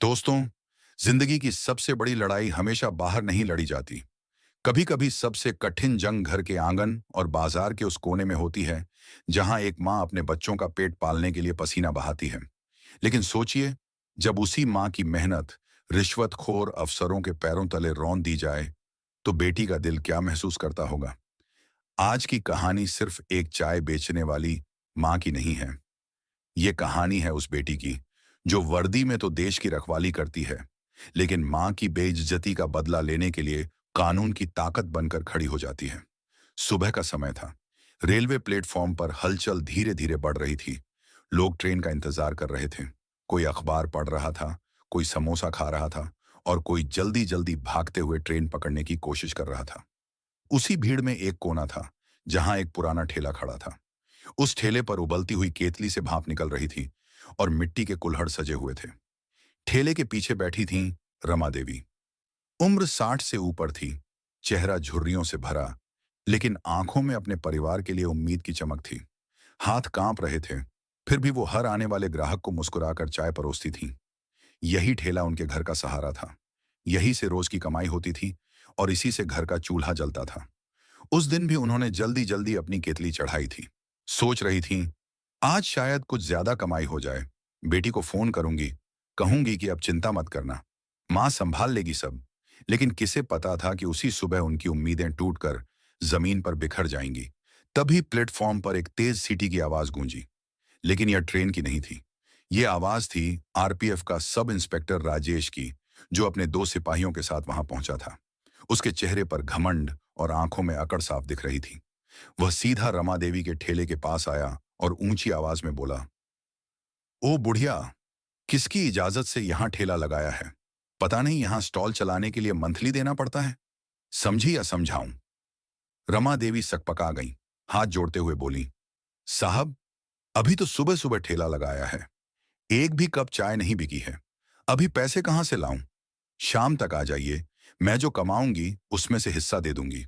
दोस्तों, जिंदगी की सबसे बड़ी लड़ाई हमेशा बाहर नहीं लड़ी जाती। कभी कभी सबसे कठिन जंग घर के आंगन और बाजार के उस कोने में होती है जहां एक माँ अपने बच्चों का पेट पालने के लिए पसीना बहाती है। लेकिन सोचिए, जब उसी माँ की मेहनत रिश्वतखोर अफसरों के पैरों तले रौंद दी जाए तो बेटी का दिल क्या महसूस करता होगा। आज की कहानी सिर्फ एक चाय बेचने वाली माँ की नहीं है। ये कहानी है उस बेटी की जो वर्दी में तो देश की रखवाली करती है, लेकिन मां की बेइज्जती का बदला लेने के लिए कानून की ताकत बनकर खड़ी हो जाती है। सुबह का समय था। रेलवे प्लेटफॉर्म पर हलचल धीरे धीरे बढ़ रही थी। लोग ट्रेन का इंतजार कर रहे थे। कोई अखबार पढ़ रहा था, कोई समोसा खा रहा था और कोई जल्दी जल्दी भागते हुए ट्रेन पकड़ने की कोशिश कर रहा था। उसी भीड़ में एक कोना था जहां एक पुराना ठेला खड़ा था। उस ठेले पर उबलती हुई केतली से भाप निकल रही थी और मिट्टी के कुल्हड़ सजे हुए थे। ठेले के पीछे बैठी थीं रमा देवी। उम्र 60 से ऊपर थी, चेहरा झुर्रियों से भरा, लेकिन आंखों में अपने परिवार के लिए उम्मीद की चमक थी। हाथ कांप रहे थे, फिर भी वो हर आने वाले ग्राहक को मुस्कुराकर चाय परोसती थीं। यही ठेला उनके घर का सहारा था। यही से रोज की कमाई होती थी और इसी से घर का चूल्हा जलता था। उस दिन भी उन्होंने जल्दी जल्दी अपनी केतली चढ़ाई थी। सोच रही थीं, आज शायद कुछ ज्यादा कमाई हो जाए। बेटी को फोन करूंगी, कहूंगी कि अब चिंता मत करना, मां संभाल लेगी सब। लेकिन किसे पता था कि उसी सुबह उनकी उम्मीदें टूटकर जमीन पर बिखर जाएंगी। तभी प्लेटफॉर्म पर एक तेज सीटी की आवाज गूंजी। लेकिन यह ट्रेन की नहीं थी। ये आवाज थी आरपीएफ का सब इंस्पेक्टर राजेश की, जो अपने 2 सिपाहियों के साथ वहां पहुंचा था। उसके चेहरे पर घमंड और आंखों में अकड़ साफ दिख रही थी। वह सीधा रमा देवी के ठेले के पास आया और ऊंची आवाज में बोला, ओ बुढ़िया, किसकी इजाजत से यहां ठेला लगाया है? पता नहीं यहां स्टॉल चलाने के लिए मंथली देना पड़ता है? समझी या समझाऊं? रमा देवी सकपका गई, हाथ जोड़ते हुए बोली, साहब, अभी तो सुबह सुबह ठेला लगाया है, एक भी कप चाय नहीं बिकी है। अभी पैसे कहां से लाऊं? शाम तक आ जाइए, मैं जो कमाऊंगी उसमें से हिस्सा दे दूंगी।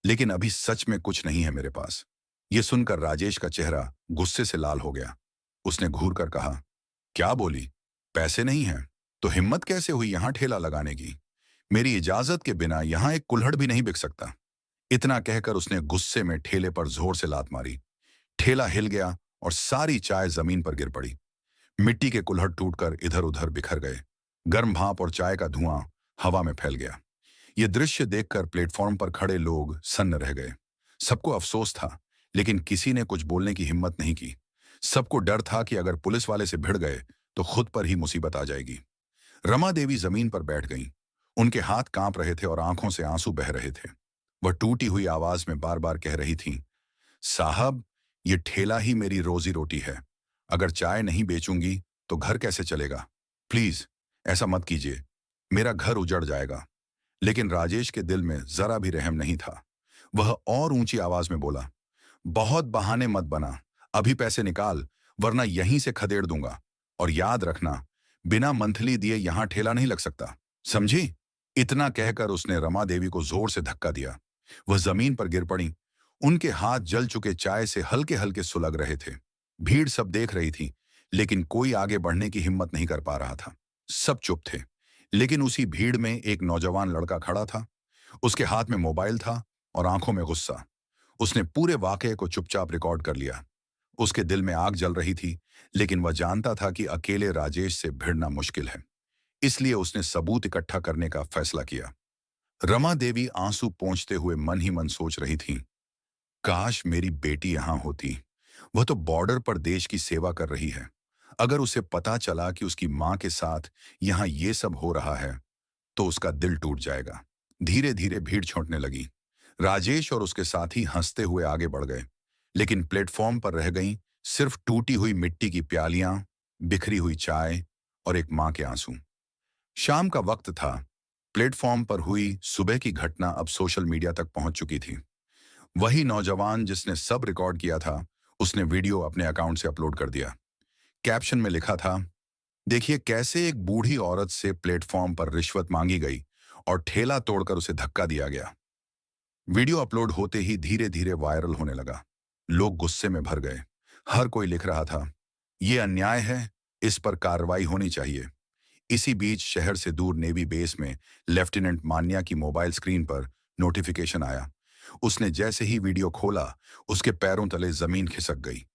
लेकिन अभी सच में कुछ नहीं है मेरे पास। यह सुनकर राजेश का चेहरा गुस्से से लाल हो गया। उसने घूर कर कहा, क्या बोली? पैसे नहीं हैं? तो हिम्मत कैसे हुई यहां ठेला लगाने की? मेरी इजाजत के बिना यहां एक कुल्हड़ भी नहीं बिक सकता। इतना कहकर उसने गुस्से में ठेले पर जोर से लात मारी। ठेला हिल गया और सारी चाय जमीन पर गिर पड़ी। मिट्टी के कुल्हड़ टूटकर इधर उधर बिखर गए। गर्म भाप और चाय का धुआं हवा में फैल गया। ये दृश्य देखकर प्लेटफॉर्म पर खड़े लोग सन्न रह गए। सबको अफसोस था, लेकिन किसी ने कुछ बोलने की हिम्मत नहीं की। सबको डर था कि अगर पुलिस वाले से भिड़ गए तो खुद पर ही मुसीबत आ जाएगी। रमा देवी जमीन पर बैठ गईं। उनके हाथ कांप रहे थे और आंखों से आंसू बह रहे थे। वह टूटी हुई आवाज में बार बार कह रही थीं, साहब, ये ठेला ही मेरी रोजी रोटी है। अगर चाय नहीं बेचूंगी तो घर कैसे चलेगा? प्लीज ऐसा मत कीजिए, मेरा घर उजड़ जाएगा। लेकिन राजेश के दिल में जरा भी रहम नहीं था। वह और ऊंची आवाज में बोला, बहुत बहाने मत बना, अभी पैसे निकाल, वरना यहीं से खदेड़ दूंगा। और याद रखना, बिना मंथली दिए यहां ठेला नहीं लग सकता, समझी? इतना कहकर उसने रमा देवी को जोर से धक्का दिया। वह जमीन पर गिर पड़ी। उनके हाथ जल चुके चाय से हल्के हल्के सुलग रहे थे। भीड़ सब देख रही थी, लेकिन कोई आगे बढ़ने की हिम्मत नहीं कर पा रहा था। सब चुप थे। लेकिन उसी भीड़ में एक नौजवान लड़का खड़ा था। उसके हाथ में मोबाइल था और आंखों में गुस्सा। उसने पूरे वाकये को चुपचाप रिकॉर्ड कर लिया। उसके दिल में आग जल रही थी, लेकिन वह जानता था कि अकेले राजेश से भिड़ना मुश्किल है। इसलिए उसने सबूत इकट्ठा करने का फैसला किया। रमा देवी आंसू पोंछते हुए मन ही मन सोच रही थी, काश मेरी बेटी यहां होती। वह तो बॉर्डर पर देश की सेवा कर रही है। अगर उसे पता चला कि उसकी मां के साथ यहां ये सब हो रहा है तो उसका दिल टूट जाएगा। धीरे धीरे भीड़ छूटने लगी। राजेश और उसके साथी हंसते हुए आगे बढ़ गए, लेकिन प्लेटफॉर्म पर रह गईं सिर्फ टूटी हुई मिट्टी की प्यालियां, बिखरी हुई चाय और एक मां के आंसू। शाम का वक्त था। प्लेटफॉर्म पर हुई सुबह की घटना अब सोशल मीडिया तक पहुंच चुकी थी। वही नौजवान जिसने सब रिकॉर्ड किया था, उसने वीडियो अपने अकाउंट से अपलोड कर दिया। कैप्शन में लिखा था, देखिए कैसे एक बूढ़ी औरत से प्लेटफॉर्म पर रिश्वत मांगी गई और ठेला तोड़कर उसे धक्का दिया गया। वीडियो अपलोड होते ही धीरे धीरे वायरल होने लगा। लोग गुस्से में भर गए। हर कोई लिख रहा था, यह अन्याय है, इस पर कार्रवाई होनी चाहिए। इसी बीच शहर से दूर नेवी बेस में लेफ्टिनेंट मान्या की मोबाइल स्क्रीन पर नोटिफिकेशन आया। उसने जैसे ही वीडियो खोला, उसके पैरों तले जमीन खिसक गई।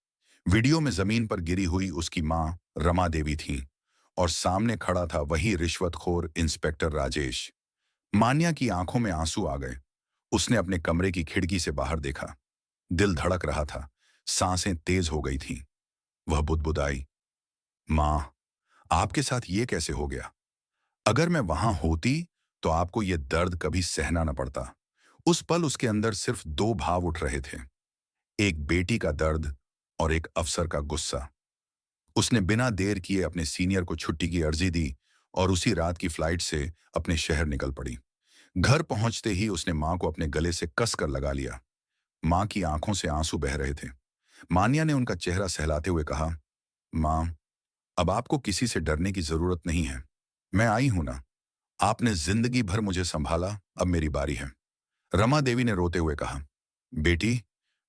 वीडियो में जमीन पर गिरी हुई उसकी मां रमा देवी थी और सामने खड़ा था वही रिश्वतखोर इंस्पेक्टर राजेश। मान्या की आंखों में आंसू आ गए। उसने अपने कमरे की खिड़की से बाहर देखा। दिल धड़क रहा था, सांसें तेज हो गई थीं। वह बुदबुदाई, मां, आपके साथ ये कैसे हो गया? अगर मैं वहां होती तो आपको ये दर्द कभी सहना न पड़ता। उस पल उसके अंदर सिर्फ दो भाव उठ रहे थे, एक बेटी का दर्द और एक अफसर का गुस्सा। उसने बिना देर किए अपने सीनियर को छुट्टी की अर्जी दी और उसी रात की फ्लाइट से अपने शहर निकल पड़ी। घर पहुंचते ही उसने मां को अपने गले से कसकर लगा लिया। मां की आंखों से आंसू बह रहे थे। मान्या ने उनका चेहरा सहलाते हुए कहा, मां, अब आपको किसी से डरने की जरूरत नहीं है। मैं आई हूं ना। आपने जिंदगी भर मुझे संभाला, अब मेरी बारी है। रमा देवी ने रोते हुए कहा, बेटी,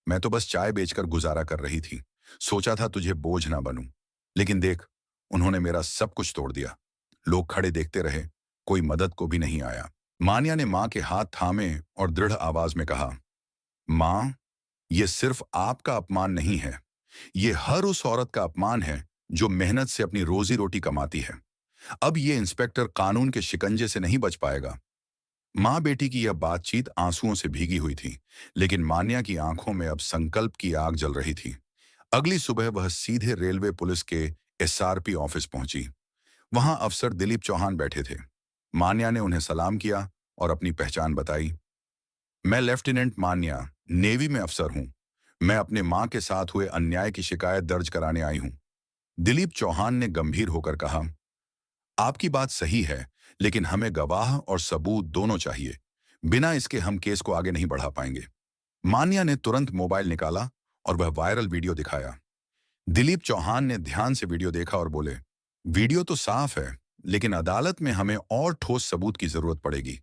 मैं तो बस चाय बेचकर गुजारा कर रही थी। सोचा था तुझे बोझ ना बनूं। लेकिन देख, उन्होंने मेरा सब कुछ तोड़ दिया। लोग खड़े देखते रहे, कोई मदद को भी नहीं आया। मान्या ने मां के हाथ थामे और दृढ़ आवाज में कहा, मां, ये सिर्फ आपका अपमान नहीं है। ये हर उस औरत का अपमान है जो मेहनत से अपनी रोजी रोटी कमाती है। अब ये इंस्पेक्टर कानून के शिकंजे से नहीं बच पाएगा। मां बेटी की यह बातचीत आंसुओं से भीगी हुई थी, लेकिन मान्या की आंखों में अब संकल्प की आग जल रही थी। अगली सुबह वह सीधे रेलवे पुलिस के एसआरपी ऑफिस पहुंची। वहां अफसर दिलीप चौहान बैठे थे। मान्या ने उन्हें सलाम किया और अपनी पहचान बताई। मैं लेफ्टिनेंट मान्या, नेवी में अफसर हूं। मैं अपने मां के साथ हुए अन्याय की शिकायत दर्ज कराने आई हूं। दिलीप चौहान ने गंभीर होकर कहा, आपकी बात सही है, लेकिन हमें गवाह और सबूत दोनों चाहिए। बिना इसके हम केस को आगे नहीं बढ़ा पाएंगे। मान्या ने तुरंत मोबाइल निकाला और वह वायरल वीडियो दिखाया। दिलीप चौहान ने ध्यान से वीडियो देखा और बोले, वीडियो तो साफ है, लेकिन अदालत में हमें और ठोस सबूत की जरूरत पड़ेगी।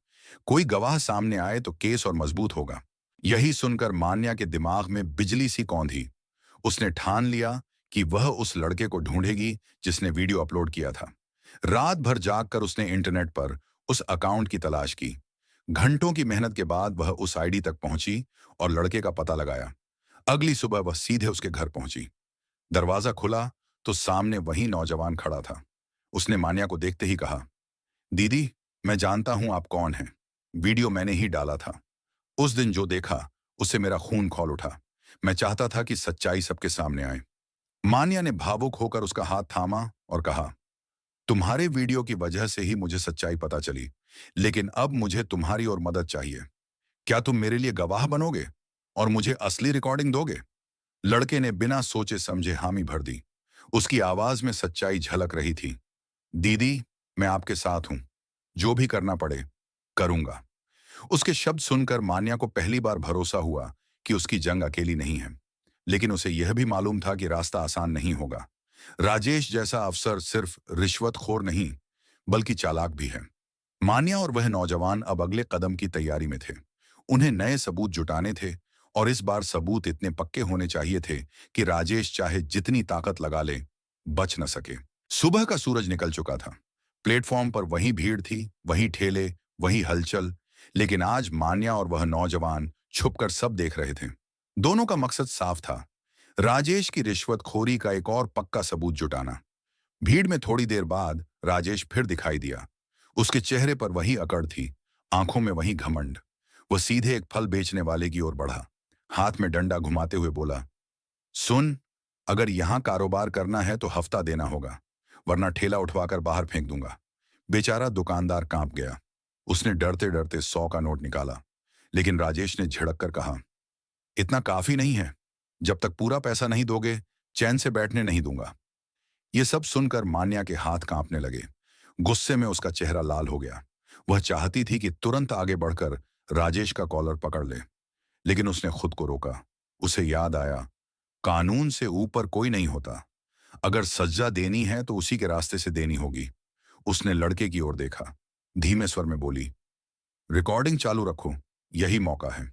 कोई गवाह सामने आए तो केस और मजबूत होगा। यही सुनकर मान्या के दिमाग में बिजली सी कौंधी। उसने ठान लिया कि वह उस लड़के को ढूंढेगी जिसने वीडियो अपलोड किया था। रात भर जागकर उसने इंटरनेट पर उस अकाउंट की तलाश की। घंटों की मेहनत के बाद वह उस आईडी तक पहुंची और लड़के का पता लगाया। अगली सुबह वह सीधे उसके घर पहुंची। दरवाजा खुला तो सामने वही नौजवान खड़ा था। उसने मान्या को देखते ही कहा, दीदी, मैं जानता हूं आप कौन हैं। वीडियो मैंने ही डाला था। उस दिन जो देखा, उससे मेरा खून खौल उठा। मैं चाहता था कि सच्चाई सबके सामने आए। मान्या ने भावुक होकर उसका हाथ थामा और कहा, तुम्हारे वीडियो की वजह से ही मुझे सच्चाई पता चली, लेकिन अब मुझे तुम्हारी और मदद चाहिए। क्या तुम मेरे लिए गवाह बनोगे और मुझे असली रिकॉर्डिंग दोगे? लड़के ने बिना सोचे समझे हामी भर दी। उसकी आवाज में सच्चाई झलक रही थी। दीदी, मैं आपके साथ हूं। जो भी करना पड़े, करूंगा। उसके शब्द सुनकर मान्या को पहली बार भरोसा हुआ कि उसकी जंग अकेली नहीं है। लेकिन उसे यह भी मालूम था कि रास्ता आसान नहीं होगा। राजेश जैसा अफसर सिर्फ रिश्वतखोर नहीं, बल्कि चालाक भी है। मान्या और वह नौजवान अब अगले कदम की तैयारी में थे। उन्हें नए सबूत जुटाने थे और इस बार सबूत इतने पक्के होने चाहिए थे कि राजेश चाहे जितनी ताकत लगा ले, बच न सके। सुबह का सूरज निकल चुका था। प्लेटफॉर्म पर वही भीड़ थी, वही ठेले, वही हलचल। लेकिन आज मान्या और वह नौजवान छुपकर सब देख रहे थे। दोनों का मकसद साफ था, राजेश की रिश्वतखोरी का एक और पक्का सबूत जुटाना। भीड़ में थोड़ी देर बाद राजेश फिर दिखाई दिया। उसके चेहरे पर वही अकड़ थी, आंखों में वही घमंड। वह सीधे एक फल बेचने वाले की ओर बढ़ा। हाथ में डंडा घुमाते हुए बोला, सुन, अगर यहां कारोबार करना है तो हफ्ता देना होगा, वरना ठेला उठवाकर बाहर फेंक दूंगा। बेचारा दुकानदार कांप गया। उसने डरते डरते 100 का नोट निकाला, लेकिन राजेश ने झिड़क कर कहा, इतना काफी नहीं है। जब तक पूरा पैसा नहीं दोगे, चैन से बैठने नहीं दूंगा। ये सब सुनकर मान्या के हाथ कांपने लगे। गुस्से में उसका चेहरा लाल हो गया। वह चाहती थी कि तुरंत आगे बढ़कर राजेश का कॉलर पकड़ ले, लेकिन उसने खुद को रोका। उसे याद आया, कानून से ऊपर कोई नहीं होता। अगर सजा देनी है तो उसी के रास्ते से देनी होगी। उसने लड़के की ओर देखा, धीमे स्वर में बोली, रिकॉर्डिंग चालू रखो, यही मौका है।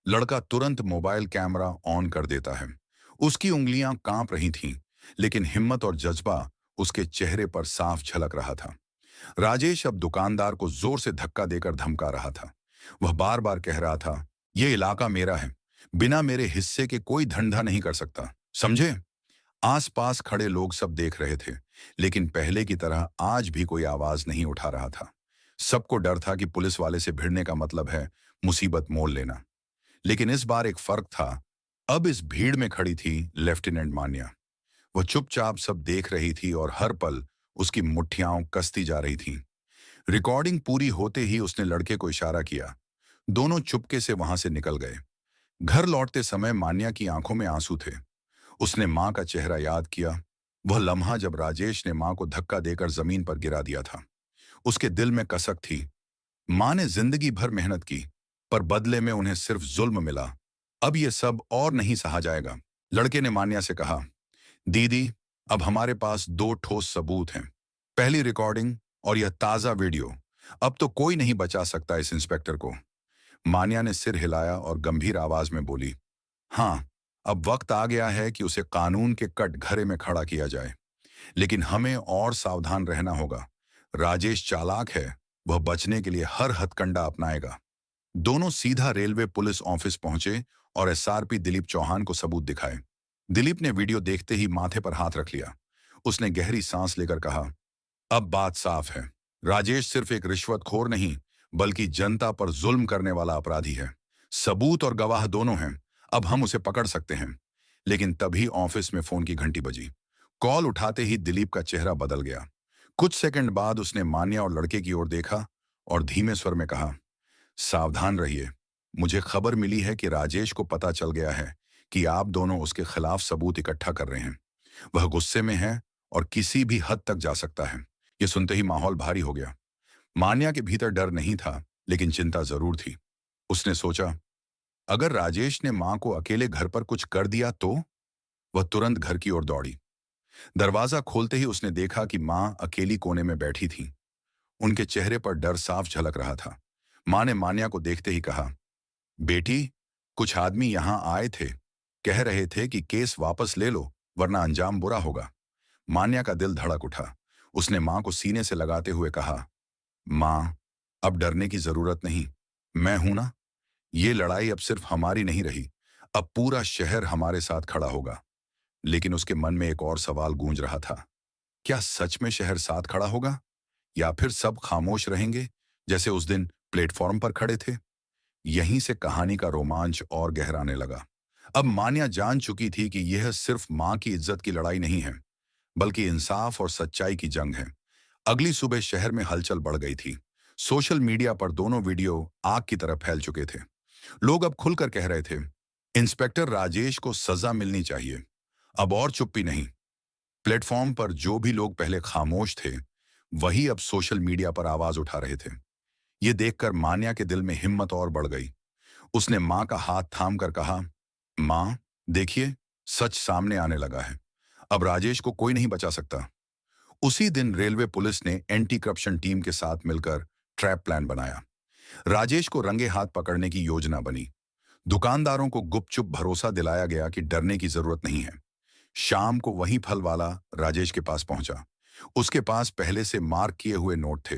लड़का तुरंत मोबाइल कैमरा ऑन कर देता है। उसकी उंगलियां कांप रही थीं, लेकिन हिम्मत और जज्बा उसके चेहरे पर साफ झलक रहा था। राजेश अब दुकानदार को जोर से धक्का देकर धमका रहा था। वह बार बार कह रहा था, यह इलाका मेरा है, बिना मेरे हिस्से के कोई धंधा नहीं कर सकता, समझे? आसपास खड़े लोग सब देख रहे थे, लेकिन पहले की तरह आज भी कोई आवाज नहीं उठा रहा था। सबको डर था कि पुलिस वाले से भिड़ने का मतलब है मुसीबत मोल लेना। लेकिन इस बार एक फर्क था। अब इस भीड़ में खड़ी थी लेफ्टिनेंट मान्या। वह चुपचाप सब देख रही थी और हर पल उसकी मुट्ठियां कसती जा रही थीं। रिकॉर्डिंग पूरी होते ही उसने लड़के को इशारा किया। दोनों चुपके से वहां से निकल गए। घर लौटते समय मान्या की आंखों में आंसू थे। उसने मां का चेहरा याद किया, वह लम्हा जब राजेश ने मां को धक्का देकर जमीन पर गिरा दिया था। उसके दिल में कसक थी। मां ने जिंदगी भर मेहनत की, पर बदले में उन्हें सिर्फ जुल्म मिला। अब यह सब और नहीं सहा जाएगा। लड़के ने मान्या से कहा, दीदी, अब हमारे पास दो ठोस सबूत हैं, पहली रिकॉर्डिंग और यह ताजा वीडियो। अब तो कोई नहीं बचा सकता इस इंस्पेक्टर को। मान्या ने सिर हिलाया और गंभीर आवाज में बोली, हाँ, अब वक्त आ गया है कि उसे कानून के कटघरे में खड़ा किया जाए। लेकिन हमें और सावधान रहना होगा। राजेश चालाक है, वह बचने के लिए हर हथकंडा अपनाएगा। दोनों सीधा रेलवे पुलिस ऑफिस पहुंचे और एसआरपी दिलीप चौहान को सबूत दिखाए। दिलीप ने वीडियो देखते ही माथे पर हाथ रख लिया। उसने गहरी सांस लेकर कहा, अब बात साफ है। राजेश सिर्फ एक रिश्वतखोर नहीं, बल्कि जनता पर जुल्म करने वाला अपराधी है। सबूत और गवाह दोनों हैं। अब हम उसे पकड़ सकते हैं। लेकिन तभी ऑफिस में फोन की घंटी बजी। कॉल उठाते ही दिलीप का चेहरा बदल गया। कुछ सेकंड बाद उसने मान्या और लड़के की ओर देखा और धीमे स्वर में कहा, सावधान रहिए। मुझे खबर मिली है कि राजेश को पता चल गया है कि आप दोनों उसके खिलाफ सबूत इकट्ठा कर रहे हैं। वह गुस्से में है और किसी भी हद तक जा सकता है। यह सुनते ही माहौल भारी हो गया। मान्या के भीतर डर नहीं था, लेकिन चिंता जरूर थी। उसने सोचा, अगर राजेश ने मां को अकेले घर पर कुछ कर दिया तो? वह तुरंत घर की ओर दौड़ी। दरवाजा खोलते ही उसने देखा कि मां अकेली कोने में बैठी थी। उनके चेहरे पर डर साफ झलक रहा था। मां ने मान्या को देखते ही कहा, बेटी, कुछ आदमी यहां आए थे, कह रहे थे कि केस वापस ले लो वरना अंजाम बुरा होगा। मान्या का दिल धड़क उठा। उसने मां को सीने से लगाते हुए कहा, मां, अब डरने की जरूरत नहीं, मैं हूं ना। ये लड़ाई अब सिर्फ हमारी नहीं रही, अब पूरा शहर हमारे साथ खड़ा होगा। लेकिन उसके मन में एक और सवाल गूंज रहा था। क्या सच में शहर साथ खड़ा होगा, या फिर सब खामोश रहेंगे जैसे उस दिन प्लेटफॉर्म पर खड़े थे? यहीं से कहानी का रोमांच और गहराने लगा। अब मान्या जान चुकी थी कि यह सिर्फ मां की इज्जत की लड़ाई नहीं है, बल्कि इंसाफ और सच्चाई की जंग है। अगली सुबह शहर में हलचल बढ़ गई थी। सोशल मीडिया पर दोनों वीडियो आग की तरह फैल चुके थे। लोग अब खुलकर कह रहे थे, इंस्पेक्टर राजेश को सजा मिलनी चाहिए, अब और चुप्पी नहीं। प्लेटफॉर्म पर जो भी लोग पहले खामोश थे, वही अब सोशल मीडिया पर आवाज उठा रहे थे। ये देखकर मान्या के दिल में हिम्मत और बढ़ गई। उसने मां का हाथ थाम कर कहा, मां, देखिए, सच सामने आने लगा है। अब राजेश को कोई नहीं बचा सकता। उसी दिन रेलवे पुलिस ने एंटी करप्शन टीम के साथ मिलकर ट्रैप प्लान बनाया। राजेश को रंगे हाथ पकड़ने की योजना बनी। दुकानदारों को गुपचुप भरोसा दिलाया गया कि डरने की जरूरत नहीं है। शाम को वही फल वाला राजेश के पास पहुंचा। उसके पास पहले से मार्क किए हुए नोट थे।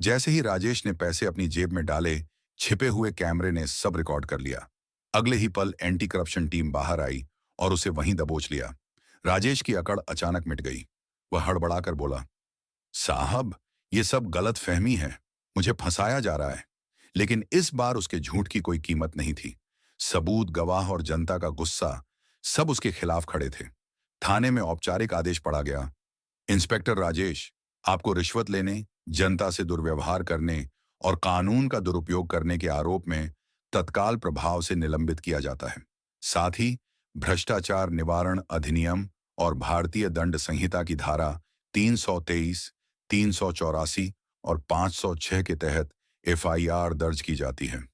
जैसे ही राजेश ने पैसे अपनी जेब में डाले, छिपे हुए कैमरे ने सब रिकॉर्ड कर लिया। अगले ही पल एंटी करप्शन टीम बाहर आई और उसे वहीं दबोच लिया। राजेश की अकड़ अचानक मिट गई। वह हड़बड़ाकर बोला, साहब, ये सब गलत फहमी है, मुझे फंसाया जा रहा है। लेकिन इस बार उसके झूठ की कोई कीमत नहीं थी। सबूत, गवाह और जनता का गुस्सा सब उसके खिलाफ खड़े थे। थाने में औपचारिक आदेश पड़ा गया, इंस्पेक्टर राजेश, आपको रिश्वत लेने, जनता से दुर्व्यवहार करने और कानून का दुरुपयोग करने के आरोप में तत्काल प्रभाव से निलंबित किया जाता है। साथ ही भ्रष्टाचार निवारण अधिनियम और भारतीय दंड संहिता की धारा 323, 384 और 506 के तहत एफआईआर दर्ज की जाती है।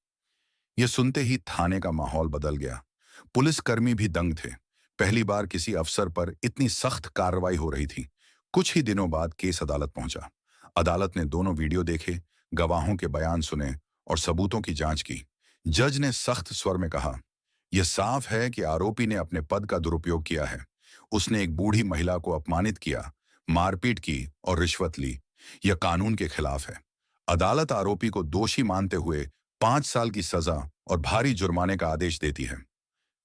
यह सुनते ही थाने का माहौल बदल गया। पुलिसकर्मी भी दंग थे। पहली बार किसी अफसर पर इतनी सख्त कार्रवाई हो रही थी। कुछ ही दिनों बाद केस अदालत पहुंचा। अदालत ने दोनों वीडियो देखे, गवाहों के बयान सुने और सबूतों की जांच की। जज ने सख्त स्वर में कहा, यह साफ है कि आरोपी ने अपने पद का दुरुपयोग किया है। उसने एक बूढ़ी महिला को अपमानित किया, मारपीट की और रिश्वत ली। यह कानून के खिलाफ है। अदालत आरोपी को दोषी मानते हुए 5 साल की सजा और भारी जुर्माने का आदेश देती है।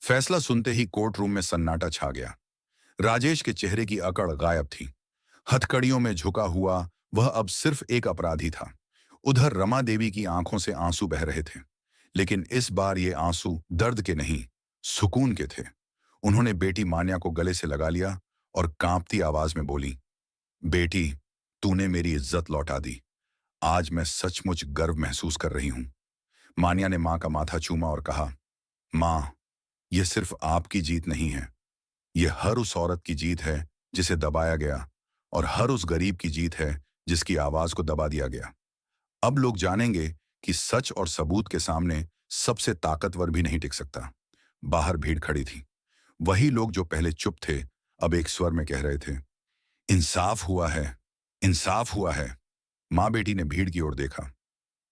फैसला सुनते ही कोर्ट रूम में सन्नाटा छा गया। राजेश के चेहरे की अकड़ गायब थी। हथकड़ियों में झुका हुआ वह अब सिर्फ एक अपराधी था। उधर रमा देवी की आंखों से आंसू बह रहे थे, लेकिन इस बार ये आंसू दर्द के नहीं, सुकून के थे। उन्होंने बेटी मान्या को गले से लगा लिया और कांपती आवाज में बोली, बेटी, तूने मेरी इज्जत लौटा दी। आज मैं सचमुच गर्व महसूस कर रही हूं। मान्या ने मां का माथा चूमा और कहा, मां, यह सिर्फ आपकी जीत नहीं है, यह हर उस औरत की जीत है जिसे दबाया गया, और हर उस गरीब की जीत है जिसकी आवाज को दबा दिया गया। अब लोग जानेंगे कि सच और सबूत के सामने सबसे ताकतवर भी नहीं टिक सकता। बाहर भीड़ खड़ी थी। वही लोग जो पहले चुप थे, अब एक स्वर में कह रहे थे, इंसाफ हुआ है, इंसाफ हुआ है। मां बेटी ने भीड़ की ओर देखा।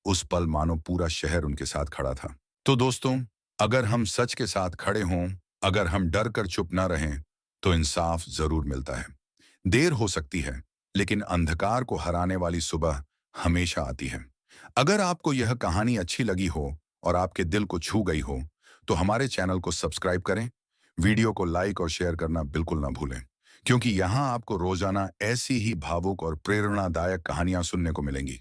उस पल मानो पूरा शहर उनके साथ खड़ा था। तो दोस्तों, अगर हम सच के साथ खड़े हों, अगर हम डर कर चुप ना रहें, तो इंसाफ जरूर मिलता है। देर हो सकती है, लेकिन अंधकार को हराने वाली सुबह हमेशा आती है। अगर आपको यह कहानी अच्छी लगी हो और आपके दिल को छू गई हो, तो हमारे चैनल को सब्सक्राइब करें, वीडियो को लाइक और शेयर करना बिल्कुल ना भूलें, क्योंकि यहाँ आपको रोजाना ऐसी ही भावुक और प्रेरणादायक कहानियां सुनने को मिलेंगी।